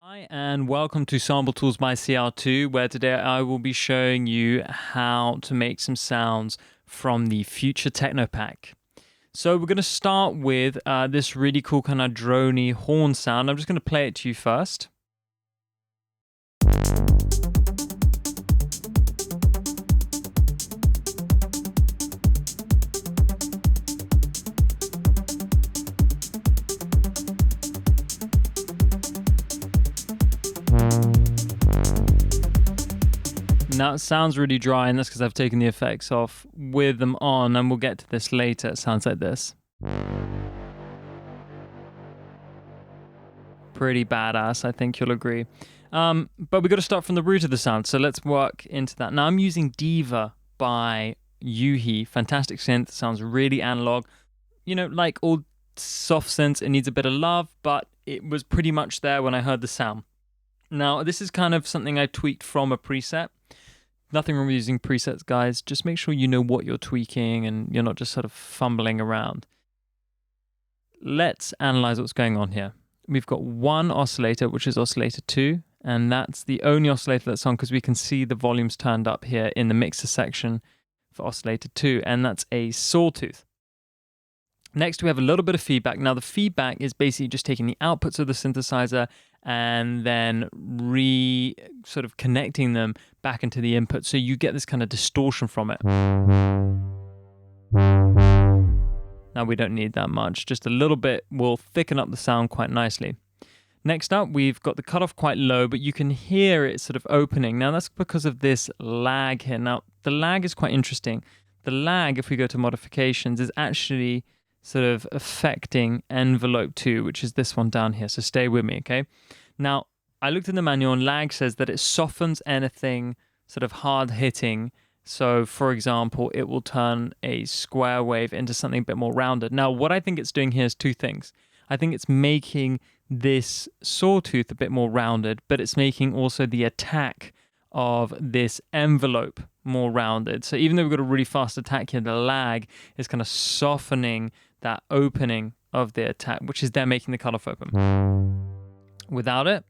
Hi and welcome to Sample Tools by CR2, where today I will be showing you how to make some sounds from the Future Techno pack. So we're going to start with this really cool kind of droney horn sound. I'm just going to play it to you first. Now it sounds really dry, and that's because I've taken the effects off with them on, and we'll get to this later. It sounds like this. Pretty badass, I think you'll agree. But we've got to start from the root of the sound, so let's work into that. Now I'm using Diva by U.H.O.S.H. Fantastic synth, sounds really analog. You know, like all soft synths, it needs a bit of love, but it was pretty much there when I heard the sound. Now, this is kind of something I tweaked from a preset. Nothing wrong with using presets, guys. Just make sure you know what you're tweaking and you're not just sort of fumbling around. Let's analyze what's going on here. We've got one oscillator, which is oscillator 2, and that's the only oscillator that's on because we can see the volumes turned up here in the mixer section for oscillator 2, and that's a sawtooth. Next, we have a little bit of feedback. Now, the feedback is basically just taking the outputs of the synthesizer and then sort of connecting them back into the input. So you get this kind of distortion from it. Now, we don't need that much. Just a little bit will thicken up the sound quite nicely. Next up, we've got the cutoff quite low, but you can hear it sort of opening. Now, that's because of this lag here. Now, the lag is quite interesting. The lag, if we go to modifications, is actually sort of affecting envelope 2, which is this one down here. So stay with me, okay? Now, I looked in the manual and lag says that it softens anything sort of hard hitting. So for example, it will turn a square wave into something a bit more rounded. Now, what I think it's doing here is two things. I think it's making this sawtooth a bit more rounded, but it's making also the attack of this envelope more rounded. So even though we've got a really fast attack here, the lag is kind of softening that opening of the attack, which is then making the cutoff open. Without it,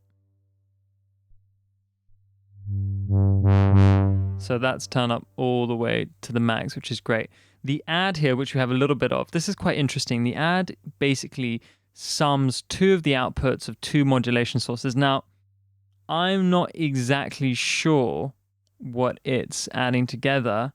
so that's turned up all the way to the max, which is great. The add here, which we have a little bit of, this is quite interesting. The add basically sums two of the outputs of two modulation sources. Now, I'm not exactly sure what it's adding together,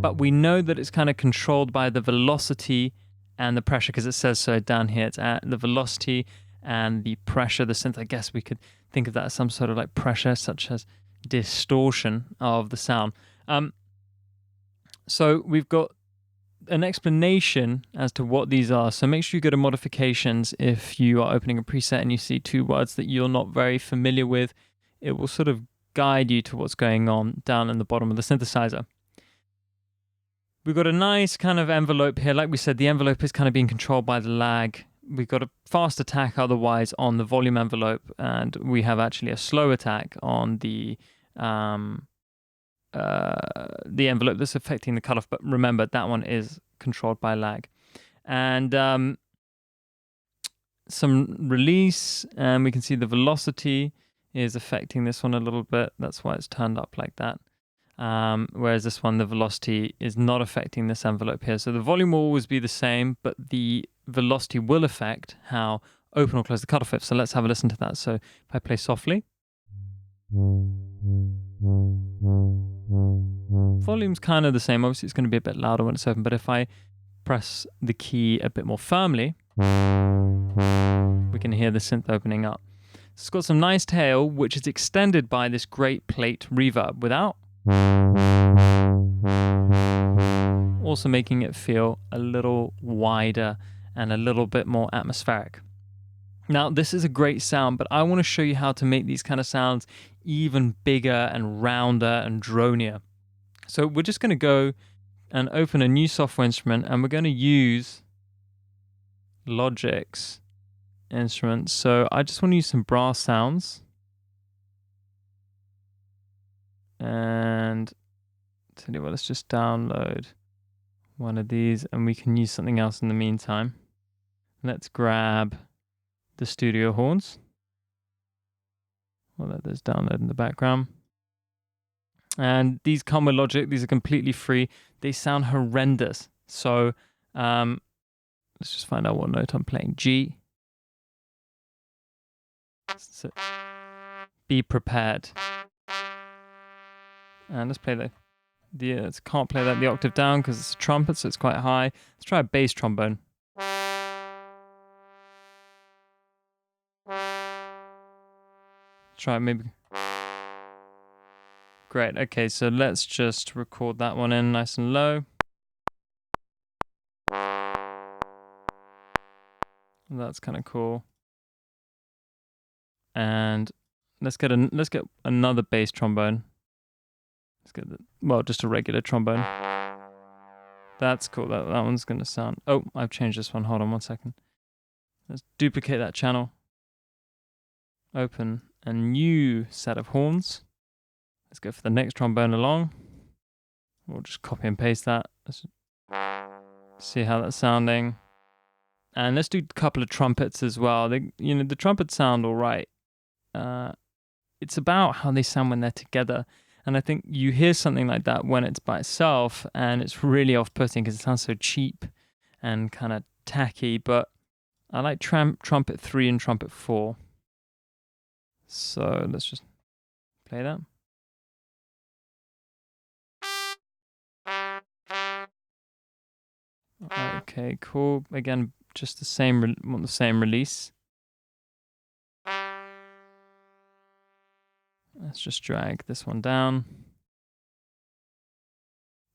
but we know that it's kind of controlled by the velocity and the pressure, because it says so down here. It's at the velocity and the pressure of the synth. I guess we could think of that as some sort of like pressure, such as distortion of the sound. So we've got an explanation as to what these are. So make sure you go to modifications if you are opening a preset and you see two words that you're not very familiar with. It will sort of guide you to what's going on down in the bottom of the synthesizer. We've got a nice kind of envelope here. Like we said, the envelope is kind of being controlled by the lag. We've got a fast attack otherwise on the volume envelope, and we have actually a slow attack on the envelope that's affecting the cutoff. But remember, that one is controlled by lag. And some release, and we can see the velocity is affecting this one a little bit. That's why it's turned up like that. Whereas this one, the velocity is not affecting this envelope here. So the volume will always be the same, but the velocity will affect how open or close the cutoff is. So let's have a listen to that. So if I play softly, volume's kind of the same. Obviously, it's going to be a bit louder when it's open, but if I press the key a bit more firmly, we can hear the synth opening up. So it's got some nice tail, which is extended by this great plate reverb without. Also making it feel a little wider and a little bit more atmospheric. Now, this is a great sound, but I want to show you how to make these kind of sounds even bigger and rounder and dronier. So we're just going to go and open a new software instrument, and we're going to use Logic's instruments. So I just want to use some brass sounds. And tell you what, let's just download one of these and we can use something else in the meantime. Let's grab the studio horns. We'll let this download in the background. And these come with Logic. These are completely free. They sound horrendous. So let's just find out what note I'm playing. G. So, be prepared. And let's play can't play that the octave down because it's a trumpet, so it's quite high. Let's try a bass trombone. Try it maybe. Great. Okay, so let's just record that one in nice and low. That's kind of cool. And let's get another bass trombone. Let's get just a regular trombone. That's cool. That one's gonna sound. Oh, I've changed this one. Hold on 1 second. Let's duplicate that channel. Open a new set of horns. Let's go for the next trombone along. We'll just copy and paste that. Let's see how that's sounding. And let's do a couple of trumpets as well. The trumpets sound all right. It's about how they sound when they're together. And I think you hear something like that when it's by itself, and it's really off-putting because it sounds so cheap and kind of tacky. But I like trumpet 3 and trumpet 4. So let's just play that. Okay, cool. Again, just the same release. Let's just drag this one down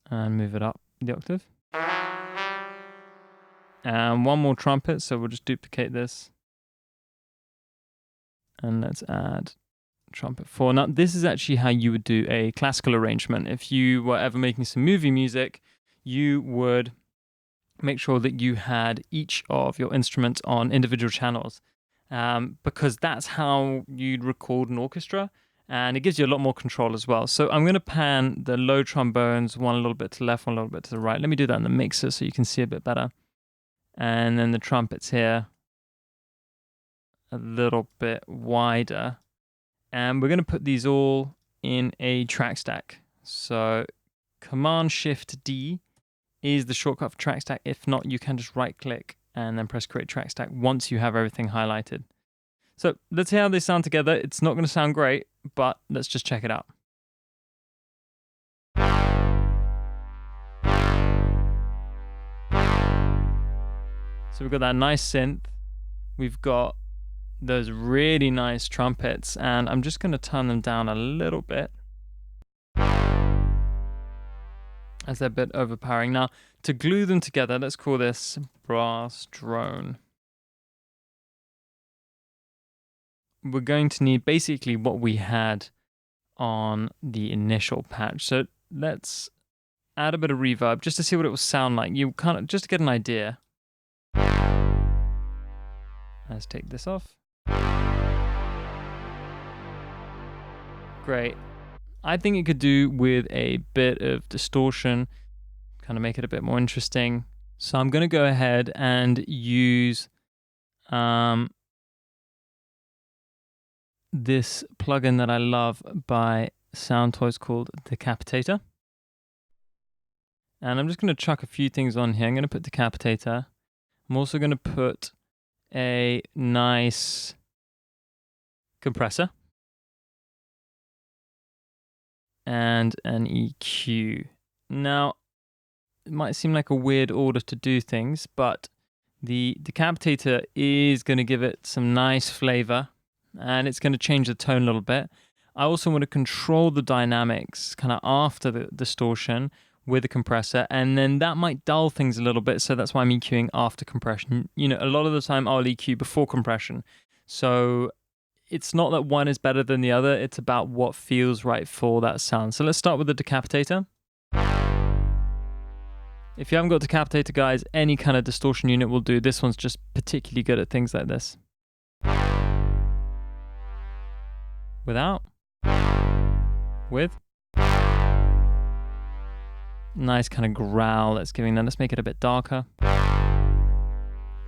and move it up the octave. And one more trumpet, so we'll just duplicate this. And let's add trumpet 4. Now, this is actually how you would do a classical arrangement. If you were ever making some movie music, you would make sure that you had each of your instruments on individual channels, because that's how you'd record an orchestra, and it gives you a lot more control as well. So I'm going to pan the low trombones, one a little bit to the left, one a little bit to the right. Let me do that in the mixer so you can see a bit better. And then the trumpets here, a little bit wider. And we're going to put these all in a track stack. So Command-Shift-D is the shortcut for track stack. If not, you can just right click and then press create track stack once you have everything highlighted. So let's hear how they sound together. It's not going to sound great, but let's just check it out. So we've got that nice synth. We've got those really nice trumpets, and I'm just going to turn them down a little bit as they're a bit overpowering. Now, to glue them together, let's call this brass drone. We're going to need basically what we had on the initial patch. So let's add a bit of reverb just to see what it will sound like. You kind of just to get an idea. Let's take this off. Great. I think it could do with a bit of distortion, kind of make it a bit more interesting. So I'm going to go ahead and use this plugin that I love by Soundtoys called Decapitator. And I'm just going to chuck a few things on here. I'm going to put Decapitator. I'm also going to put a nice compressor and an EQ. Now, it might seem like a weird order to do things, but the Decapitator is going to give it some nice flavor, and it's going to change the tone a little bit. I also want to control the dynamics kind of after the distortion with the compressor, and then that might dull things a little bit, so that's why I'm EQing after compression. You know, a lot of the time I'll EQ before compression. So it's not that one is better than the other, it's about what feels right for that sound. So let's start with the Decapitator. If you haven't got Decapitator, guys, any kind of distortion unit will do. This one's just particularly good at things like this. Without. With. Nice kind of growl that's giving that. Let's make it a bit darker.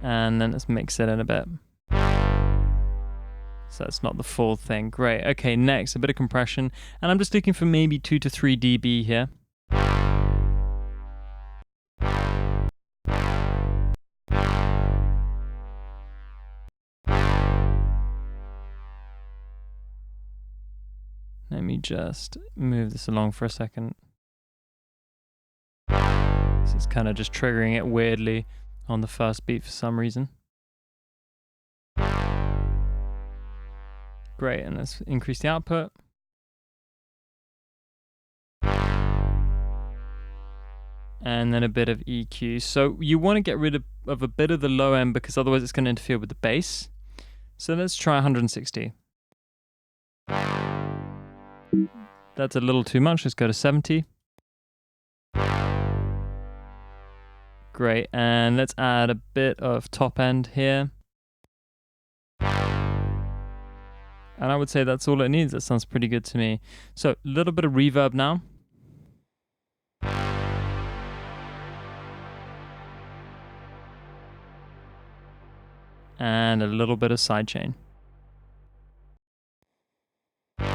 And then let's mix it in a bit. So it's not the full thing. Great. Okay, next, a bit of compression. And I'm just looking for maybe 2 to 3 dB here. Let me just move this along for a second. This is kind of just triggering it weirdly on the first beat for some reason. Great, and let's increase the output. And then a bit of EQ. So you want to get rid of a bit of the low end because otherwise it's going to interfere with the bass. So let's try 160. That's a little too much. Let's go to 70. Great, and let's add a bit of top end here. And I would say that's all it needs. That sounds pretty good to me. So a little bit of reverb now. And a little bit of sidechain. So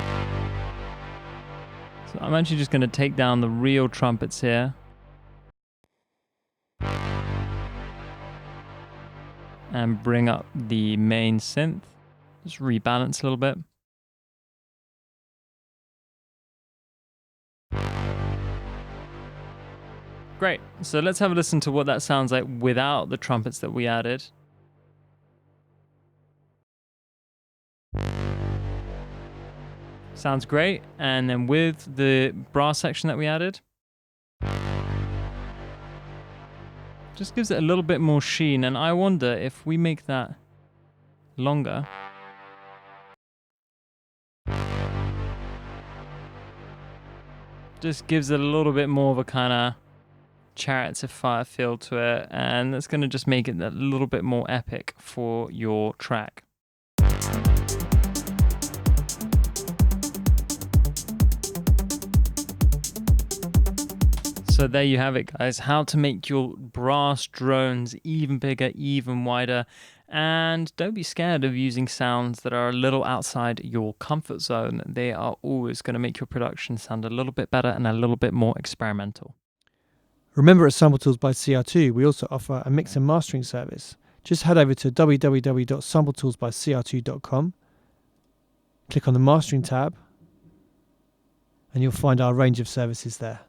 I'm actually just going to take down the real trumpets here. And bring up the main synth. Just rebalance a little bit. Great, so let's have a listen to what that sounds like without the trumpets that we added. Sounds great, and then with the brass section that we added, just gives it a little bit more sheen, and I wonder if we make that longer. Just gives it a little bit more of a kind of Chariots of Fire feel to it, and that's going to just make it a little bit more epic for your track. So there you have it, guys, how to make your brass drones even bigger, even wider. And don't be scared of using sounds that are a little outside your comfort zone. They are always going to make your production sound a little bit better and a little bit more experimental. Remember, at Sample Tools by CR2, we also offer a mix and mastering service. Just head over to www.sampletoolsbycr2.com, click on the Mastering tab, and you'll find our range of services there.